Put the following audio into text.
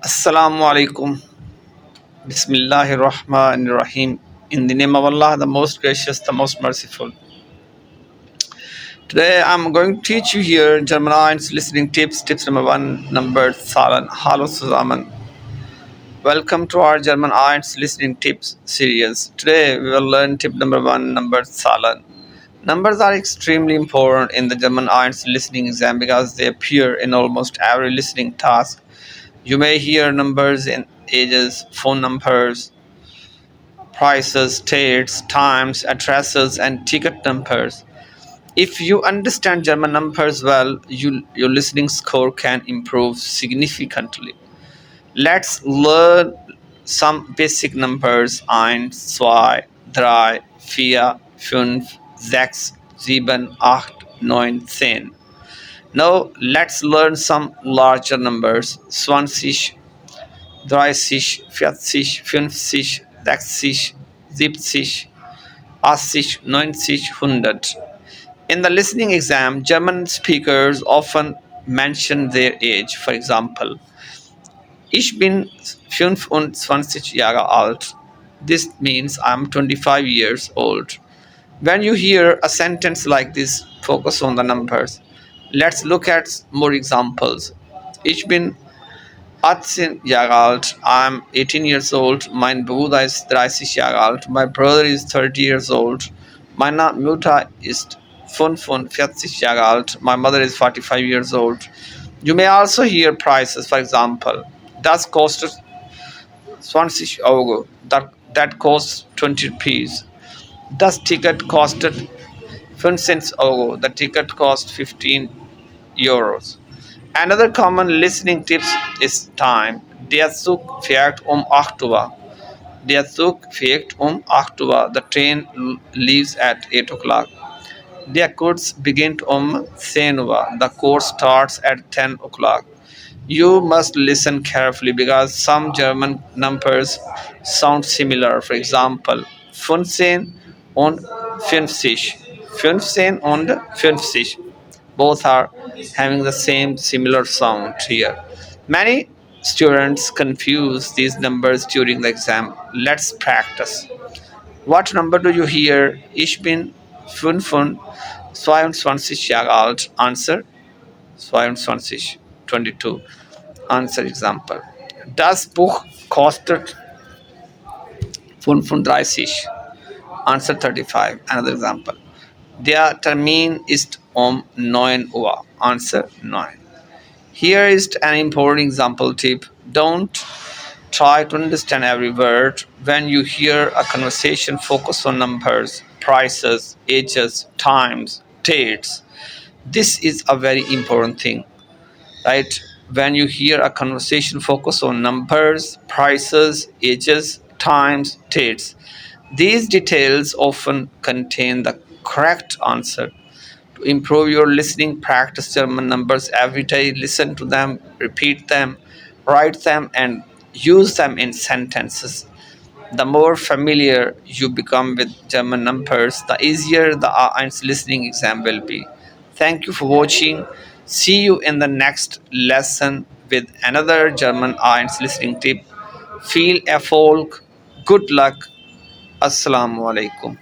Assalamu alaikum. Bismillahir Rahmanir Rahim. In the name of Allah, the most gracious, the most merciful. Today I'm going to teach you here German lines listening tips. Tips number one, number Zahlen. Hallo zusammen. Welcome to our German lines listening tips series. Today we will learn tip number one, number Zahlen. Numbers are extremely important in the German lines listening exam because they appear in almost every listening task. You may hear numbers in ages, phone numbers, prices, dates, times, addresses, and ticket numbers. If you understand German numbers well, your listening score can improve significantly. Let's learn some basic numbers: 1, 2, 3, 4, 5, 6, 7, 8, 9, 10. Now let's learn some larger numbers: 20, 30, 40, 50, 60, 70, 80, 90, 100. In the listening exam, German speakers often mention their age. For example, ich bin 25 Jahre alt. This means I'm 25 years old. When you hear a sentence like this, focus on the numbers. Let's look at more examples. Ich bin 18 Jahre alt. I'm 18 years old. Mein Bruder ist 30 Jahre alt. My brother is 30 years old. Meine Mutter ist 45 Jahre alt. My mother is 45 years old. You may also hear prices. For example, das kostet 20 Euro. That costs 20 rupees. Das Ticket kostet 15 Euro. The ticket cost 15 euros. Another common listening tip is time. Der Zug fährt 8 Uhr. Der Zug fährt 8 Uhr. The train leaves at 8 o'clock. Der Kurs beginnt 10 Uhr. The course starts at 10 o'clock. You must listen carefully because some German numbers sound similar. For example, 15 und 50. 15 und 50. Both are having the same similar sound here. Many students confuse these numbers during the exam. Let's practice. What number do you hear? Ich bin 25 Jahre alt. Answer 22, 22. Answer example. Das Buch kostet 35. Answer 35. Another example. Der Termin ist 9 Uhr. Answer 9. Here is an important example tip. Don't try to understand every word. When you hear a conversation, focus on numbers, prices, ages, times, dates. This is a very important thing, right? When you hear a conversation, focus on numbers, prices, ages, times, dates. These details often contain the correct answer. To improve your listening, practice German numbers every day. Listen to them, repeat them, write them, and use them in sentences. The more familiar you become with German numbers, the easier the A1 listening exam will be. Thank you for watching. See you in the next lesson with another German A1 listening tip. Viel Erfolg. Good luck. Assalamu alaikum.